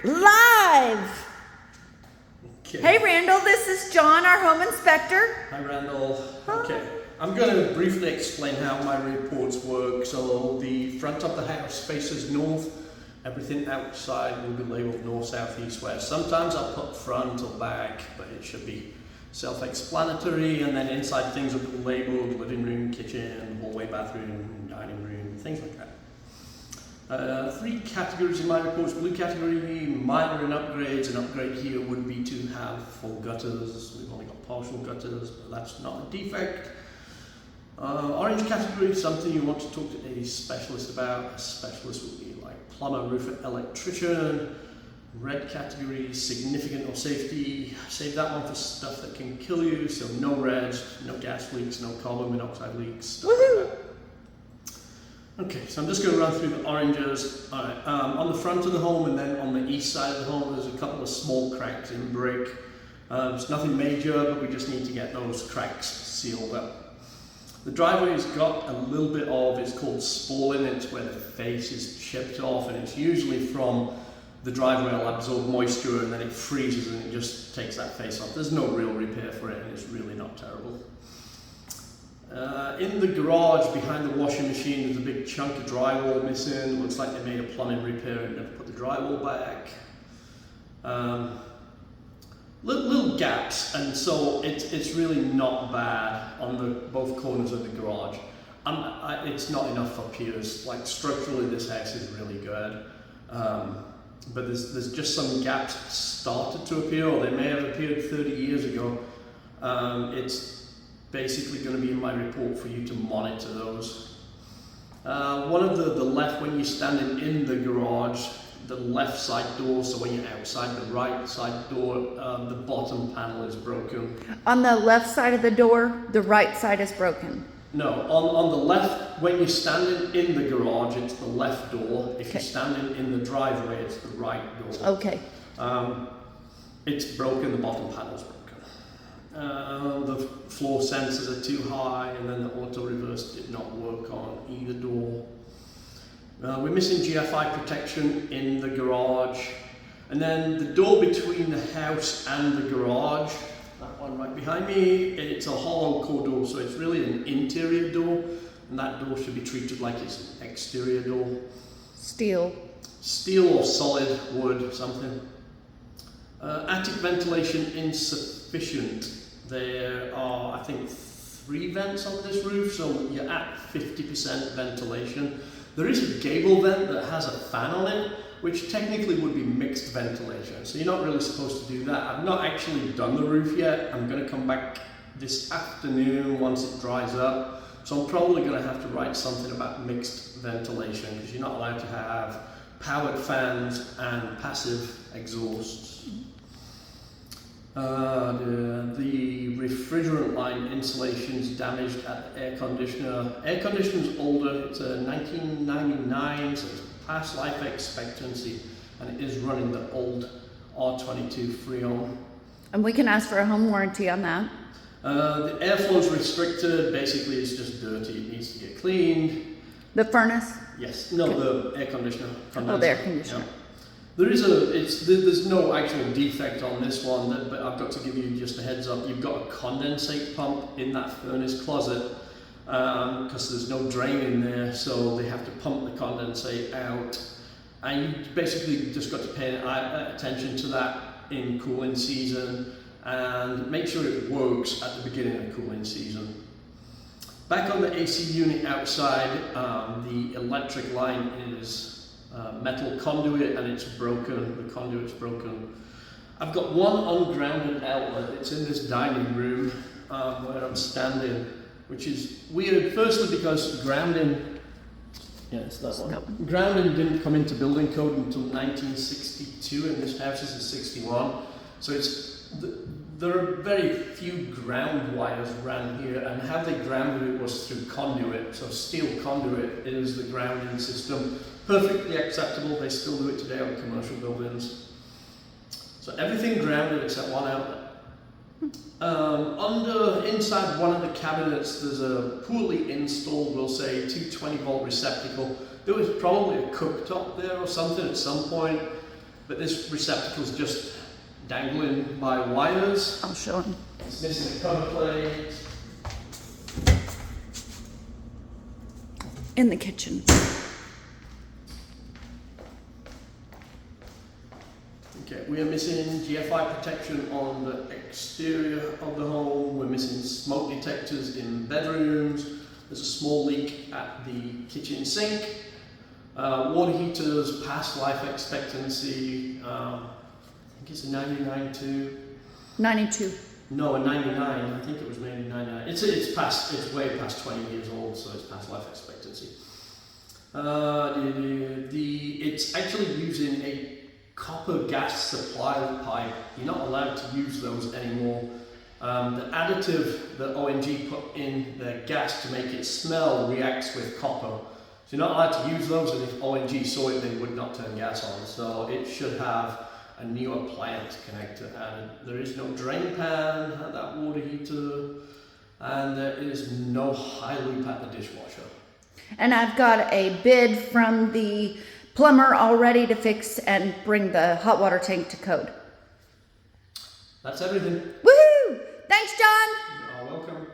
Live! Okay. Hey Randall, this is John, our home inspector. Hi Randall. Okay, I'm going to briefly explain how my reports work. So the front of the house faces north. Everything outside will be labelled north, south, east, west. Sometimes I'll put front or back, but it should be self-explanatory. And then inside things will be labelled living room, kitchen, hallway, bathroom, dining room, things like that. Three categories in my reports. Blue category, minor and upgrades. An upgrade here would be to have full gutters. We've only got partial gutters, but that's not a defect. Orange category, something you want to talk to a specialist about. A specialist would be like plumber, roofer, electrician. Red category, significant or safety. Save that one for stuff that can kill you. So no reds, no gas leaks, no carbon monoxide leaks, stuff like that. Okay, so I'm just going to run through the oranges. All right, on the front of the home and then on the east side of the home, there's a couple of small cracks in brick. It's nothing major, but we just need to get those cracks sealed up. The driveway's got a little bit of, it's called spalling. It's where the face is chipped off, and it's usually from the driveway will absorb moisture and then it freezes and it just takes that face off. There's no real repair for it, and it's really not terrible. In the garage behind the washing machine, there's a big chunk of drywall missing. Looks like they made a plumbing repair and never put the drywall back. Little gaps, and so it's really not bad on both corners of the garage. It's not enough for piers. Like structurally, this house is really good, but there's just some gaps started to appear, or they may have appeared 30 years ago. It's basically going to be in my report for you to monitor those. One of the left, when you're standing in the garage, the left side door, so when you're outside the right side door, the bottom panel is broken. On the left side of the door, the right side is broken. No, on the left, when you're standing in the garage, it's the left door. If you're standing in the driveway, it's the right door. Okay. It's broken, the bottom panel's broken. The floor sensors are too high, and then the auto reverse did not work on either door. We're missing GFI protection in the garage, and then the door between the house and the garage, that one right behind me, it's a hollow core door, so it's really an interior door, and that door should be treated like it's an exterior door. Steel or solid wood, something. Attic ventilation insufficient. There are, I think, 3 vents on this roof, so you're at 50% ventilation. There is a gable vent that has a fan on it, which technically would be mixed ventilation, so you're not really supposed to do that. I've not actually done the roof yet. I'm going to come back this afternoon once it dries up, so I'm probably going to have to write something about mixed ventilation, because you're not allowed to have powered fans and passive exhausts. The refrigerant line insulation is damaged at the air conditioner. Air conditioner's older, it's a 1999, so it's past life expectancy, and it is running the old R22 Freon. And we can ask for a home warranty on that. The airflow is restricted, basically it's just dirty, it needs to get cleaned. The furnace? Yes, no, the air conditioner. Oh, the air conditioner. Yeah. There's no actual defect on this one, but I've got to give you just a heads up. You've got a condensate pump in that furnace closet, because there's no drain in there, so they have to pump the condensate out. And you basically just got to pay attention to that in cooling season, and make sure it works at the beginning of cooling season. Back on the AC unit outside, the electric line is metal conduit, and it's broken. The conduit's broken. I've got one ungrounded outlet. It's in this dining room where I'm standing, which is weird. Firstly, because grounding, yeah, it's that one. Grounding didn't come into building code until 1962, and this house is a 61. So there are very few ground wires around here, and how they grounded it was through conduit. So steel conduit is the grounding system. Perfectly acceptable. They still do it today on commercial buildings. So everything grounded except one outlet. Inside one of the cabinets, there's a poorly installed, we'll say, 220-volt receptacle. There was probably a cooktop there or something at some point. but this receptacle's just dangling by wires. I'll show him. It's missing a cover plate. In the kitchen. Okay, we are missing GFI protection on the exterior of the home. We're missing smoke detectors in bedrooms. There's a small leak at the kitchen sink. Water heaters past life expectancy. I think it's a 99 to 92. No, a 99. I think it was maybe 99. It's way past 20 years old, so it's past life expectancy. It's actually using a copper gas supply pipe. You're not allowed to use those anymore. The additive that ONG put in their gas to make it smell reacts with copper. So you're not allowed to use those, and if ONG saw it, they would not turn gas on. So it should have a new appliance connector added. There is no drain pan at that water heater, and there is no high loop at the dishwasher. And I've got a bid from the plumber all ready to fix and bring the hot water tank to code. That's everything. Woohoo! Thanks, John! You're welcome.